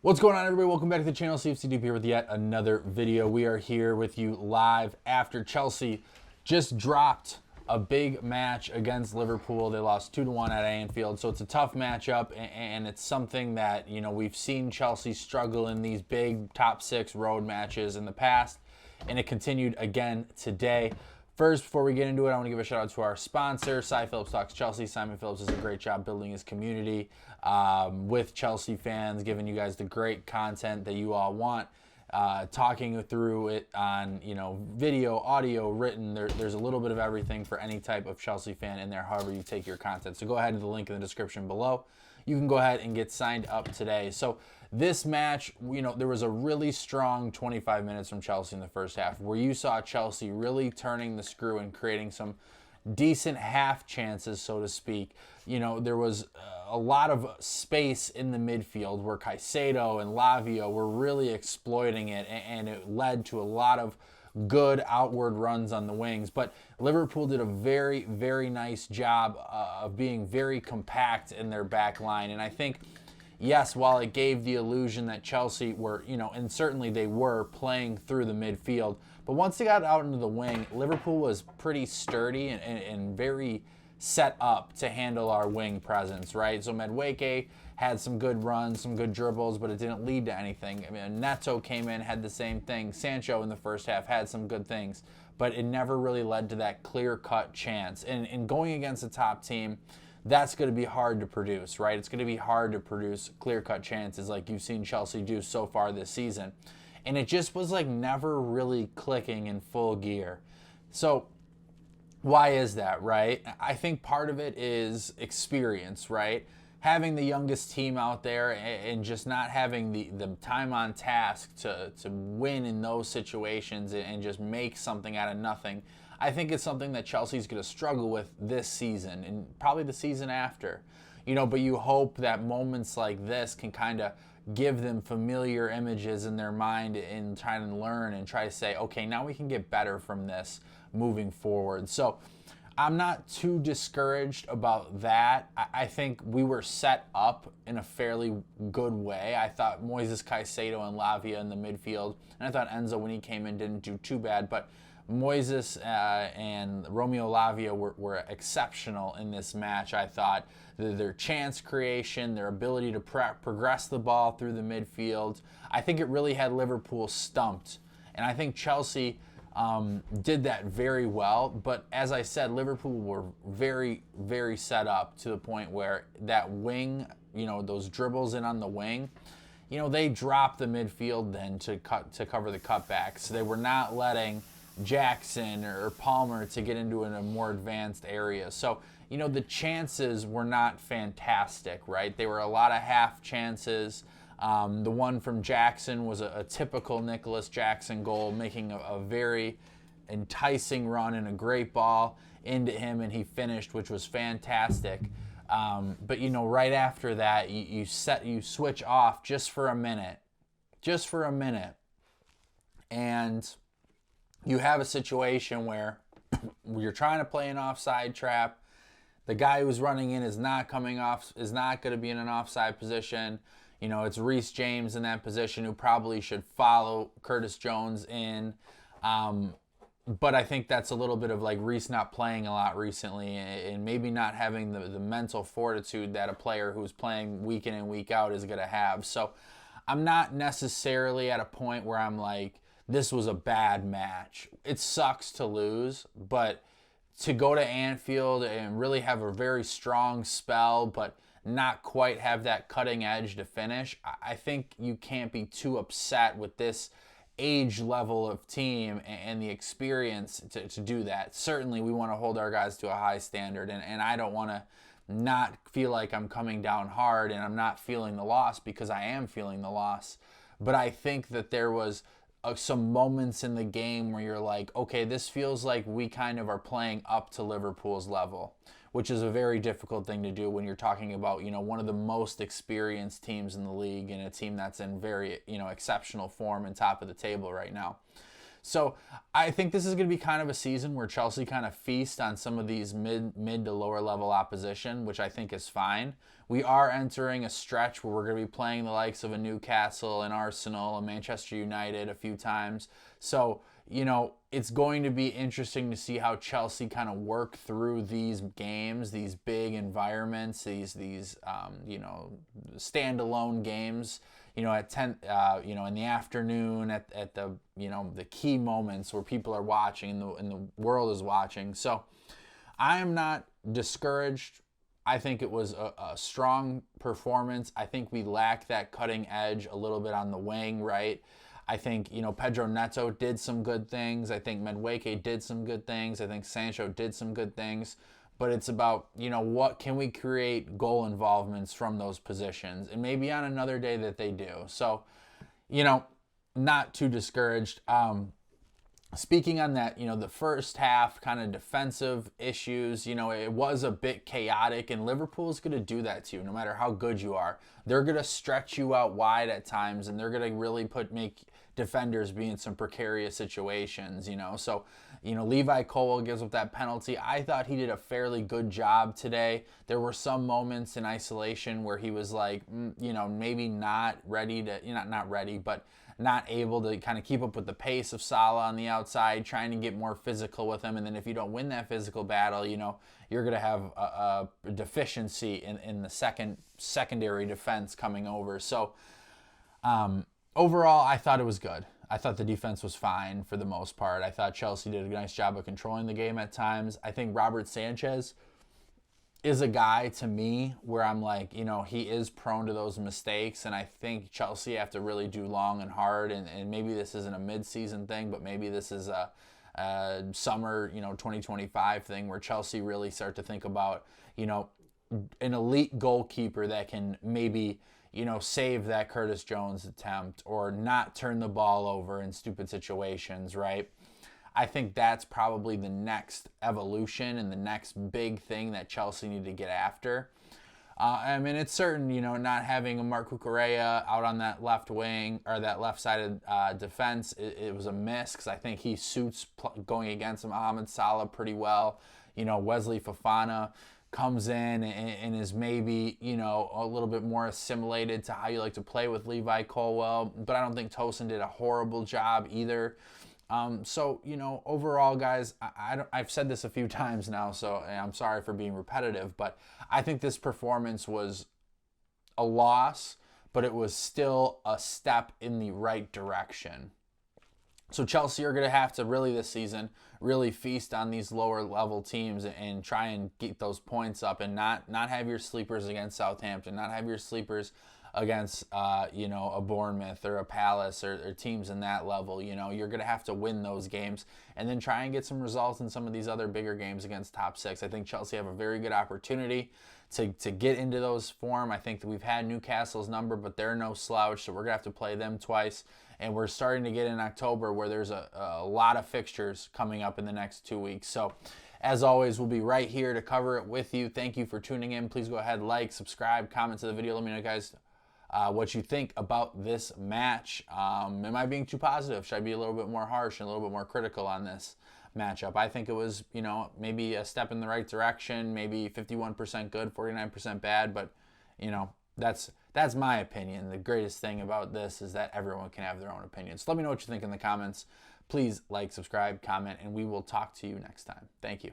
What's going on, everybody? Welcome back to the channel. CFCDP here with yet another video. We are here with you live after Chelsea just dropped a big match against Liverpool. They lost 2-1 at Anfield, so it's a tough matchup, and it's something that, you know, we've seen Chelsea struggle in these big top six road matches in the past, and it continued again today. First, before we get into it, I want to give a shout out to our sponsor, Cy Phillips Talks Chelsea. Simon Phillips does a great job building his community with Chelsea fans, giving you guys the great content that you all want, talking through it on, you know, video, audio, written. There's a little bit of everything for any type of Chelsea fan in there, however you take your content. So go ahead to the link in the description below. You can go ahead and get signed up today. So this match, you know, there was a really strong 25 minutes from Chelsea in the first half where you saw Chelsea really turning the screw and creating some decent half chances, so to speak. You know, there was a lot of space in the midfield where Caicedo and Lavia were really exploiting it, and it led to a lot of good outward runs on the wings. But Liverpool did a very, very nice job of being very compact in their back line. And I think, yes, while it gave the illusion that Chelsea were, you know, and certainly they were playing through the midfield, but once they got out into the wing, Liverpool was pretty sturdy and very set up to handle our wing presence, right? So Madueke had some good runs, some good dribbles, but it didn't lead to anything. I mean, Neto came in, had the same thing. Sancho in the first half had some good things, but it never really led to that clear-cut chance. And going against a top team, that's going to be hard to produce, right? It's going to be hard to produce clear-cut chances like you've seen Chelsea do so far this season. And it just was like never really clicking in full gear. So why is that, right? I think part of it is experience, right? Having the youngest team out there and just not having the time on task to win in those situations and just make something out of nothing. I think it's something that Chelsea's going to struggle with this season and probably the season after. You know, but you hope that moments like this can kind of give them familiar images in their mind and try to learn and try to say, okay, now we can get better from this moving forward. So I'm not too discouraged about that. I think we were set up in a fairly good way. I thought Moises Caicedo and Lavia in the midfield, and I thought Enzo, when he came in, didn't do too bad, but Moises and Romeo Lavia were exceptional in this match. I thought their chance creation, their ability to progress the ball through the midfield, I think it really had Liverpool stumped. And I think Chelsea did that very well. But as I said, Liverpool were very, very set up to the point where that wing, you know, those dribbles in on the wing, you know, they dropped the midfield then to cover the cutbacks. They were not letting Jackson or Palmer to get into a more advanced area. So, you know, the chances were not fantastic, right? They were a lot of half chances. The one from Jackson was a typical Nicholas Jackson goal, making a very enticing run and a great ball into him, and he finished, which was fantastic. But, you know, right after that, you switch off just for a minute, and you have a situation where you're trying to play an offside trap. The guy who's running in is not coming off, is not going to be in an offside position. You know, it's Reece James in that position who probably should follow Curtis Jones in. But I think that's a little bit of like Reece not playing a lot recently and maybe not having the mental fortitude that a player who's playing week in and week out is going to have. So I'm not necessarily at a point where I'm like, this was a bad match. It sucks to lose, but to go to Anfield and really have a very strong spell, but not quite have that cutting edge to finish, I think you can't be too upset with this age level of team and the experience to do that. Certainly, we want to hold our guys to a high standard, and I don't want to not feel like I'm coming down hard and I'm not feeling the loss, because I am feeling the loss. But I think that there was some moments in the game where you're like, okay, this feels like we kind of are playing up to Liverpool's level, which is a very difficult thing to do when you're talking about, you know, one of the most experienced teams in the league and a team that's in very, you know, exceptional form and top of the table right now. So I think this is going to be kind of a season where Chelsea kind of feast on some of these mid to lower level opposition, which I think is fine. we are entering a stretch where we're going to be playing the likes of a Newcastle, an Arsenal, a Manchester United a few times. So, it's going to be interesting to see how Chelsea kind of work through these games, these big environments, these standalone games, at 10, in the afternoon, at the, the key moments where people are watching and the world is watching. So I am not discouraged. I think it was a strong performance. I think we lack that cutting edge a little bit on the wing, right? I think, Pedro Neto did some good things. I think Madueke did some good things. I think Sancho did some good things. But it's about, what can we create goal involvements from those positions? And maybe on another day that they do. So, not too discouraged. Speaking on that, the first half kind of defensive issues, it was a bit chaotic, and Liverpool's going to do that to you no matter how good you are. They're going to stretch you out wide at times, and they're going to really make defenders be in some precarious situations, So, Levi Colwill gives up that penalty. I thought he did a fairly good job today. There were some moments in isolation where he was like, maybe not ready to, not ready, but not able to kind of keep up with the pace of Salah on the outside, trying to get more physical with him. And then if you don't win that physical battle, you're going to have a deficiency in the secondary defense coming over. So overall, I thought it was good. I thought the defense was fine for the most part. I thought Chelsea did a nice job of controlling the game at times. I think Robert Sanchez is a guy to me where I'm like, he is prone to those mistakes, and I think Chelsea have to really do long and hard, and maybe this isn't a mid-season thing, but maybe this is a summer, 2025 thing where Chelsea really start to think about, an elite goalkeeper that can maybe, save that Curtis Jones attempt or not turn the ball over in stupid situations, right? I think that's probably the next evolution and the next big thing that Chelsea need to get after. It's certain, not having a Marc Cucurella out on that left wing or that left-sided defense, it was a miss because I think he suits going against Mohamed Salah pretty well. Wesley Fofana comes in and is maybe, a little bit more assimilated to how you like to play with Levi Colwill, but I don't think Tosin did a horrible job either. So, overall, guys, I've said this a few times now, so I'm sorry for being repetitive, but I think this performance was a loss, but it was still a step in the right direction. So Chelsea are going to have to really this season really feast on these lower level teams and try and get those points up and not have your sleepers against Southampton, not have your sleepers against a Bournemouth or a Palace or teams in that level. You're going to have to win those games and then try and get some results in some of these other bigger games against top six. I think Chelsea have a very good opportunity to get into those form. I think that we've had Newcastle's number, but they're no slouch, so we're going to have to play them twice. And we're starting to get in October where there's a lot of fixtures coming up in the next 2 weeks. So as always, we'll be right here to cover it with you. Thank you for tuning in. Please go ahead, like, subscribe, comment to the video. Let me know, guys, what you think about this match. Am I being too positive? Should I be a little bit more harsh and a little bit more critical on this matchup? I think it was, maybe a step in the right direction, maybe 51% good, 49% bad, but, that's my opinion. The greatest thing about this is that everyone can have their own opinion. So let me know what you think in the comments. Please like, subscribe, comment, and we will talk to you next time. Thank you.